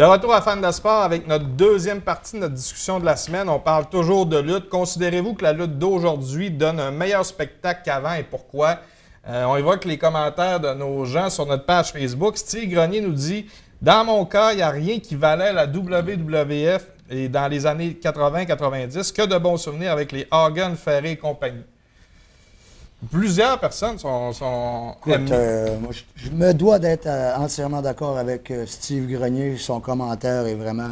De retour à Fan de sport avec notre deuxième partie de notre discussion de la semaine. On parle toujours de lutte. Considérez-vous que la lutte d'aujourd'hui donne un meilleur spectacle qu'avant et pourquoi? On évoque les commentaires de nos gens sur notre page Facebook. Steve Grenier nous dit « Dans mon cas, il n'y a rien qui valait la WWF et dans les années 80-90. Que de bons souvenirs avec les Hogan, Ferré et compagnie. » Plusieurs personnes sont Écoute, moi, je me dois d'être entièrement d'accord avec Steve Grenier. Son commentaire est vraiment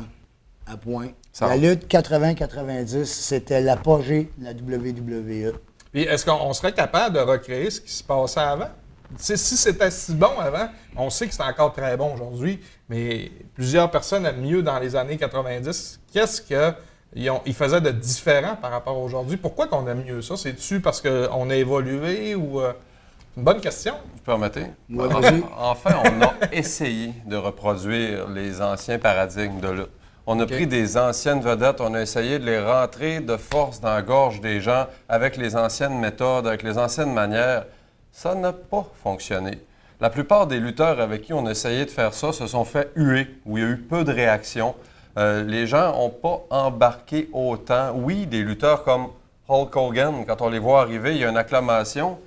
à point. La lutte 80-90, c'était l'apogée de la WWE. Puis est-ce qu'on serait capable de recréer ce qui se passait avant? Si c'était si bon avant, on sait que c'est encore très bon aujourd'hui, mais plusieurs personnes aiment mieux dans les années 90. Qu'est-ce qu'ils faisaient de différent par rapport à aujourd'hui? Pourquoi qu'on aime mieux ça? C'est-tu parce qu'on a évolué ou... Une bonne question. Vous permettez? Ouais, enfin, on a essayé de reproduire les anciens paradigmes de lutte. On a pris des anciennes vedettes, on a essayé de les rentrer de force dans la gorge des gens avec les anciennes méthodes, avec les anciennes manières. Ça n'a pas fonctionné. La plupart des lutteurs avec qui on a essayé de faire ça se sont fait huer, où il y a eu peu de réactions. Les gens n'ont pas embarqué autant. Oui, des lutteurs comme Hulk Hogan, quand on les voit arriver, il y a une acclamation.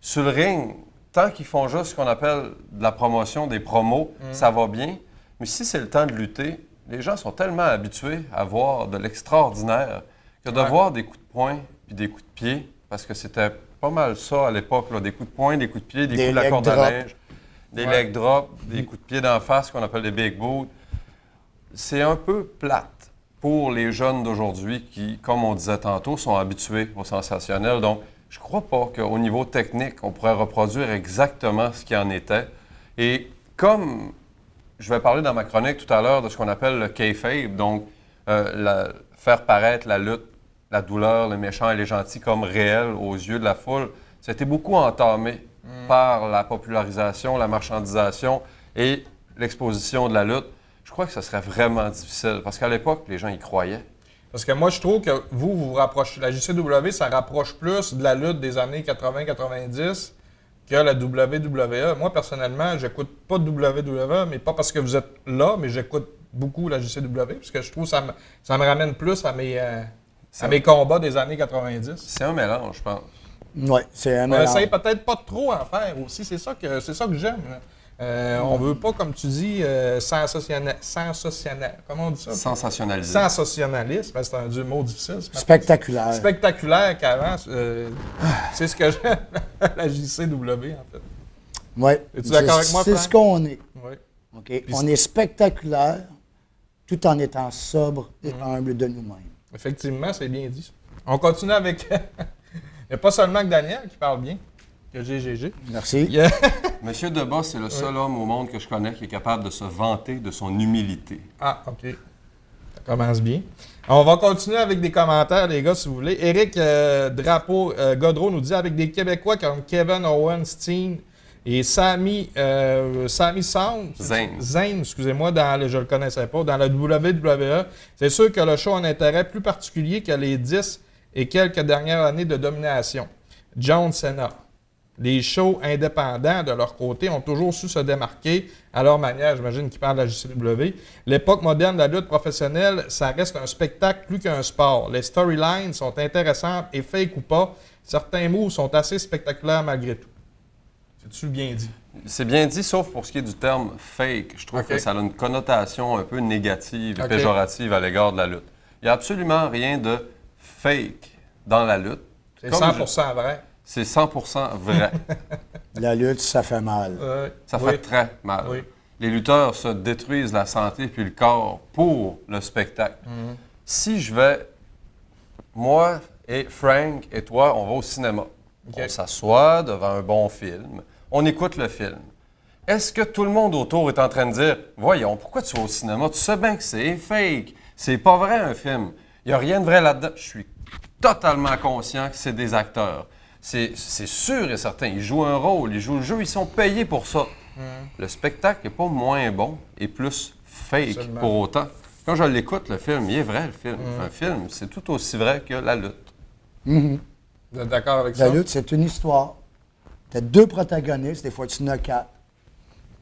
Sur le ring, tant qu'ils font juste ce qu'on appelle de la promotion, des promos, ça va bien. Mais si c'est le temps de lutter, les gens sont tellement habitués à voir de l'extraordinaire que de voir des coups de poing puis des coups de pied, parce que c'était pas mal ça à l'époque, là, des coups de poing, des coups de pied, des coups de la corde à linge, des leg drops, des coups de pied d'en face qu'on appelle des big boots. C'est un peu plate pour les jeunes d'aujourd'hui qui, comme on disait tantôt, sont habitués au sensationnel. Donc, je crois pas qu'au niveau technique, on pourrait reproduire exactement ce qui en était. Et comme je vais parler dans ma chronique tout à l'heure de ce qu'on appelle le kayfabe, donc faire paraître la lutte, la douleur, les méchants et les gentils comme réels aux yeux de la foule, ça a été beaucoup entamé par la popularisation, la marchandisation et l'exposition de la lutte. Je crois que ce serait vraiment difficile, parce qu'à l'époque, les gens y croyaient. Parce que moi, je trouve que vous rapprochez... La JCW, ça rapproche plus de la lutte des années 80-90 que la WWE. Moi, personnellement, j'écoute pas de WWE, mais pas parce que vous êtes là, mais j'écoute beaucoup la JCW, parce que je trouve que ça me ramène plus à mes combats des années 90. C'est un mélange, je pense. Oui, c'est un mélange. On essaie peut-être pas trop en faire aussi. C'est ça que j'aime. On veut pas, comme tu dis, comment on dit ça? Sensationnalisme. Sensationnalisme. Ben, c'est un mot difficile. Spectaculaire. Spectaculaire qu'avant. C'est ce que j'aime la JCW, en fait. Oui. Es-tu d'accord avec moi, C'est Franck? ce qu'on est. Oui. OK? On est spectaculaire tout en étant sobre et humble de nous-mêmes. Effectivement, c'est bien dit. On continue avec... Il n'y a pas seulement que Daniel qui parle bien, que GGG. Merci. Monsieur Debat, c'est le seul homme au monde que je connais qui est capable de se vanter de son humilité. Ah, OK. Ça commence bien. On va continuer avec des commentaires, les gars, si vous voulez. Éric Godreau nous dit, avec des Québécois comme Kevin Owens, Steen et Sami Zayn, excusez-moi, je ne le connaissais pas, dans la WWE, c'est sûr que le show a un intérêt plus particulier que les 10 et quelques dernières années de domination. John Cena. Les shows indépendants, de leur côté, ont toujours su se démarquer à leur manière. J'imagine qu'ils parlent de la JCW. L'époque moderne de la lutte professionnelle, ça reste un spectacle plus qu'un sport. Les storylines sont intéressantes et fake ou pas, certains moves sont assez spectaculaires malgré tout. C'est-tu bien dit? C'est bien dit, sauf pour ce qui est du terme « fake ». Je trouve que ça a une connotation un peu négative et péjorative à l'égard de la lutte. Il n'y a absolument rien de fake dans la lutte. C'est 100% vrai. C'est 100% vrai. La lutte, ça fait mal. Ça fait très mal. Oui. Les lutteurs se détruisent la santé puis le corps pour le spectacle. Si je vais, moi et Frank et toi, on va au cinéma. On s'assoit devant un bon film. On écoute le film. Est-ce que tout le monde autour est en train de dire « Voyons, pourquoi tu vas au cinéma? Tu sais bien que c'est fake. C'est pas vrai un film. Il n'y a rien de vrai là-dedans. » Je suis totalement conscient que c'est des acteurs. C'est sûr et certain. Ils jouent un rôle, ils jouent le jeu, ils sont payés pour ça. Le spectacle n'est pas moins bon et plus fake pour autant. Quand je l'écoute, le film, il est vrai, le film. Un film, c'est tout aussi vrai que la lutte. Vous êtes d'accord avec ça? La lutte, c'est une histoire. Tu as deux protagonistes, des fois tu en as quatre.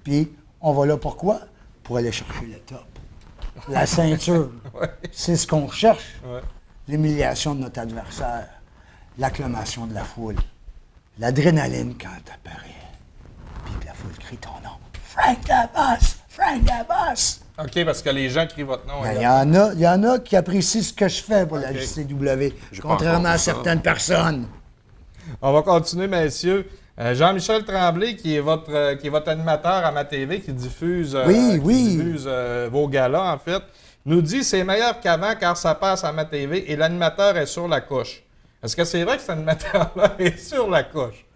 Puis, on va là pourquoi? Pour aller chercher le top. la ceinture. Ouais. C'est ce qu'on cherche. Ouais. L'humiliation de notre adversaire, l'acclamation de la foule, l'adrénaline quand t'apparais, puis que la foule crie ton nom. Frank Labas! Frank Labas! OK, parce que les gens crient votre nom. Il y en a qui apprécient ce que je fais pour la JCW, contrairement à certaines personnes. On va continuer, messieurs. Jean-Michel Tremblay, qui est votre animateur à ma TV, qui diffuse, vos galas, en fait, nous dit « C'est meilleur qu'avant car ça passe à ma TV et l'animateur est sur la couche. » Est-ce que c'est vrai que cet animateur-là est sur la couche?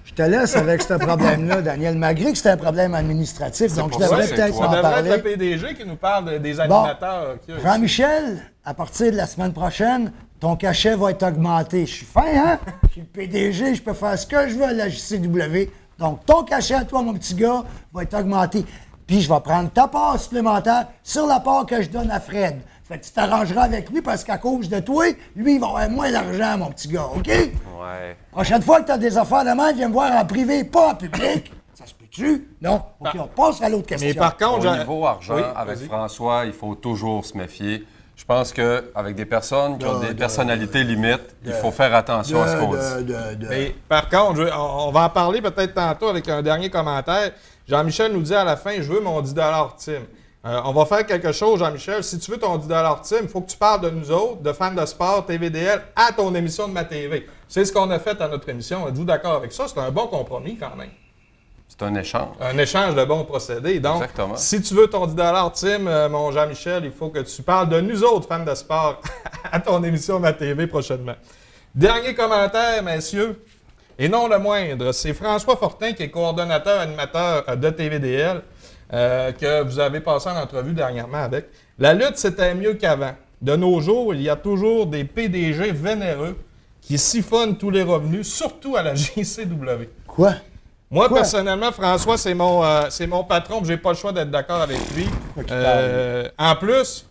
Je te laisse avec ce problème-là, Daniel. Malgré que c'est un problème administratif, donc je devrais peut-être en parler. Ça devrait être le PDG qui nous parle des animateurs. Bon, Jean-Michel, à partir de la semaine prochaine, ton cachet va être augmenté. Je suis fin, hein? Je suis le PDG, je peux faire ce que je veux à la JCW. Donc, ton cachet à toi, mon petit gars, va être augmenté. Puis, je vais prendre ta part supplémentaire sur la part que je donne à Fred. Fait que tu t'arrangeras avec lui parce qu'à cause de toi, lui, il va avoir moins d'argent, mon petit gars, OK? Ouais. Prochaine fois que tu as des affaires de main, viens me voir en privé, pas en public. Ça se peut-tu? Non? OK, on passe à l'autre question. Mais par contre, au niveau argent, avec François, il faut toujours se méfier. Je pense qu'avec des personnes qui ont des personnalités limites, il faut faire attention à ce qu'on dit. Mais par contre, on va en parler peut-être tantôt avec un dernier commentaire. Jean-Michel nous dit à la fin, je veux mon 10 Tim. On va faire quelque chose, Jean-Michel. Si tu veux ton 10 Tim, il faut que tu parles de nous autres, de fans de sport, TVDL, à ton émission de ma TV. C'est ce qu'on a fait à notre émission. Êtes-vous d'accord avec ça? C'est un bon compromis quand même. C'est un échange. Un échange de bons procédés. Donc, exactement. Si tu veux ton 10 Tim, mon Jean-Michel, il faut que tu parles de nous autres, fans de sport, à ton émission de ma TV prochainement. Dernier commentaire, messieurs, et non le moindre, c'est François Fortin, qui est coordonnateur animateur de TVDL, que vous avez passé en entrevue dernièrement avec. La lutte, c'était mieux qu'avant. De nos jours, il y a toujours des PDG vénéreux qui siphonnent tous les revenus, surtout à la JCW. Quoi? Moi, personnellement, François, c'est mon patron, j'ai pas le choix d'être d'accord avec lui. En plus,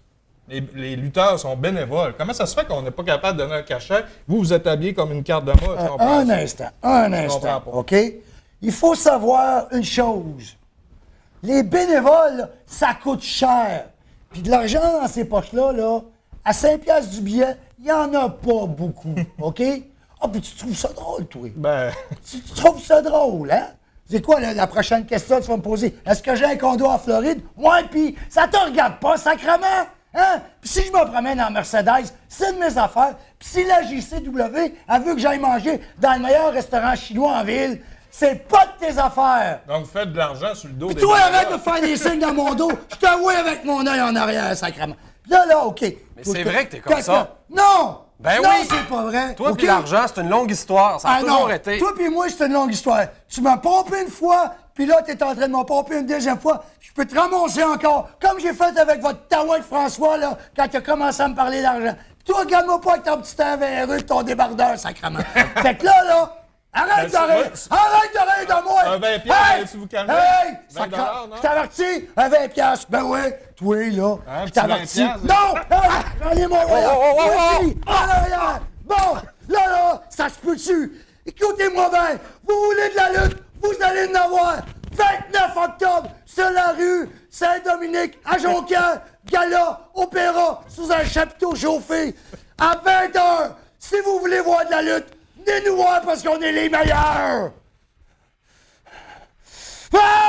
les lutteurs sont bénévoles. Comment ça se fait qu'on n'est pas capable de donner un cachet? Vous êtes habillé comme une carte de mois. Un instant, OK? Il faut savoir une chose. Les bénévoles, ça coûte cher. Puis de l'argent dans ces poches-là, là, à 5 piastres du billet, il n'y en a pas beaucoup, OK? Ah, puis tu trouves ça drôle, toi? Ben... Tu trouves ça drôle, hein? C'est quoi la prochaine question que tu vas me poser? Est-ce que j'ai un condo en Floride? Ouais, puis ça te regarde pas, sacrément? Hein? Puis si je me promène en Mercedes, c'est de mes affaires. Puis si la JCW, elle veut que j'aille manger dans le meilleur restaurant chinois en ville, c'est pas de tes affaires. Donc, vous faites de l'argent sur le dos des toi, arrête de faire des signes dans mon dos. Je te vois avec mon œil en arrière, sacrément. Là, OK. Mais c'est vrai que t'es comme ça. Non! Ben non, oui! c'est pas vrai. Toi puis l'argent, c'est une longue histoire. Ça a toujours été. Toi puis moi, c'est une longue histoire. Tu m'as pompé une fois, puis là, t'es en train de m'en pomper une deuxième fois. Je peux te ramasser encore, comme j'ai fait avec votre taouin de François, là, quand tu as commencé à me parler d'argent. Toi, regarde-moi pas avec ton petit air véreux, ton débardeur, sacrément. Fait que là, arrête de rire! Arrête de rire de moi! Un 20 piastres, tu vous calmez? Hey! 20 $, non? Je t'avertis, un 20 piastres. Ben ouais, toi, là, je t'avertis. Non! J'en ai mon voyage! En arrière! Bon, là, ça se peut-tu? Écoutez-moi bien, vous voulez de la lutte, vous allez en avoir. 29 octobre, sur la rue Saint-Dominique, à Jonquière, gala, opéra, sous un chapiteau chauffé, à 20h. Si vous voulez voir de la lutte, venez nous voir parce qu'on est les meilleurs! Ah!